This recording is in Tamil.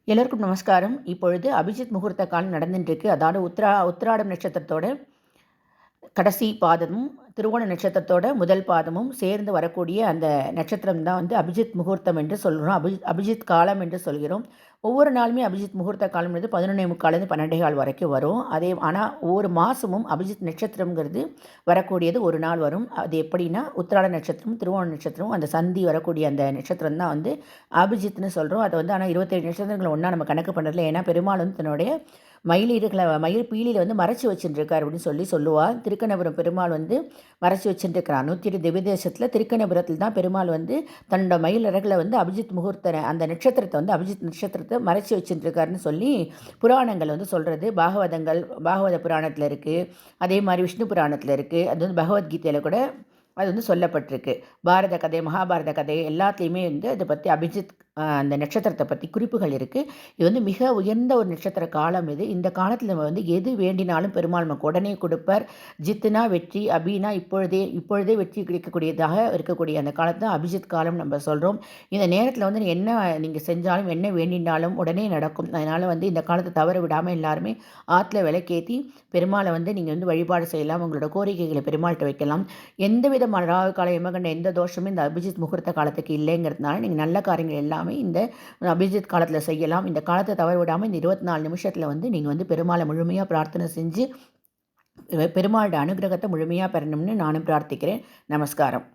எல்லோருக்கும் நமஸ்காரம். இப்பொழுது அபிஜித் முகூர்த்த காலம் நடந்துட்டுருக்கு. அதாவது உத்திராடம் நட்சத்திரத்தோட கடைசி பாதமும் திருவோண நட்சத்திரத்தோட முதல் பாதமும் சேர்ந்து வரக்கூடிய அந்த நட்சத்திரம் தான் வந்து அபிஜித் முகூர்த்தம் என்று சொல்கிறோம். அபிஜித் காலம் என்று சொல்கிறோம். ஒவ்வொரு நாளுமே அபிஜித் முகூர்த்த காலம்ன்றது 11:45 12:15 வரைக்கும் வரும். ஆனால் ஒவ்வொரு மாதமும் அபிஜித் நட்சத்திரங்கிறது வரக்கூடியது ஒரு நாள் வரும். அது எப்படின்னா உத்திராட நட்சத்திரம் திருவோண நட்சத்திரம் அந்த சந்தி வரக்கூடிய அந்த நட்சத்திரம் தான் வந்து அபிஜித்னு சொல்கிறோம். அதை வந்து ஆனால் 27 நட்சத்திரங்களை ஒன்றா நம்ம கணக்கு பண்ணுறதுல ஏன்னா பெருமாள் வந்து தன்னுடைய மயில் பீலியில் வந்து மறைச்சி வச்சுட்டுருக்கார் அப்படின்னு சொல்லுவாள். திருக்கணபுரம் பெருமாள் வந்து மறைச்சி வச்சுட்டுருக்கிறான். 108 திவ்யதேசத்தில் திருக்கணபுரத்தில் தான் பெருமாள் வந்து தன்னோட மயில் இறகுல வந்து அபிஜித் முகூர்த்த அந்த நட்சத்திரத்தை வந்து அபிஜித் நட்சத்திரத்தை மறைச்சி வச்சுட்டுருக்காருன்னு சொல்லி புராணங்கள் வந்து சொல்கிறது. பாகவத புராணத்தில் இருக்குது, அதே மாதிரி விஷ்ணு புராணத்தில் இருக்குது, அது வந்து பகவத்கீதையில் கூட அது வந்து சொல்லப்பட்டிருக்கு. பாரத கதை மகாபாரத கதை எல்லாத்துலேயுமே வந்து அதை பற்றி அபிஜித் அந்த நட்சத்திரத்தை பற்றி குறிப்புகள் இருக்குது. இது வந்து மிக உயர்ந்த ஒரு நட்சத்திர காலம் இது. இந்த காலத்தில் நம்ம வந்து எது வேண்டினாலும் பெருமாள் நமக்கு உடனே கொடுப்பார். ஜித்துனா வெற்றி, அபினா இப்பொழுதே வெற்றி கிடைக்கக்கூடியதாக இருக்கக்கூடிய அந்த காலத்தை தான் அபிஜித் காலம் நம்ம சொல்கிறோம். இந்த நேரத்தில் வந்து என்ன நீங்கள் செஞ்சாலும் என்ன வேண்டினாலும் உடனே நடக்கும். அதனால் வந்து இந்த காலத்தை தவற விடாமல் எல்லாருமே ஆற்றுல விளக்கேற்றி பெருமாளை வந்து நீங்கள் வந்து வழிபாடு செய்யலாம். உங்களோட கோரிக்கைகளை பெருமாள்கிட்ட வைக்கலாம். எந்த விதமான ராகு கால யமகண்ட எந்த தோஷமும் இந்த அபிஜித் முகூர்த்த காலத்துக்கு இல்லைங்கிறதுனால நீங்கள் நல்ல காரியங்கள் எல்லாமே இந்த அபிஜித் காலத்தில் செய்யலாம். இந்த காலத்தை தவற விடாமல் இந்த 24 நிமிஷத்தில் வந்து நீங்கள் வந்து பெருமாளை முழுமையாக பிரார்த்தனை செஞ்சு பெருமாளோட அனுகிரகத்தை முழுமையாக பெறணும்னு நானும் பிரார்த்திக்கிறேன். நமஸ்காரம்.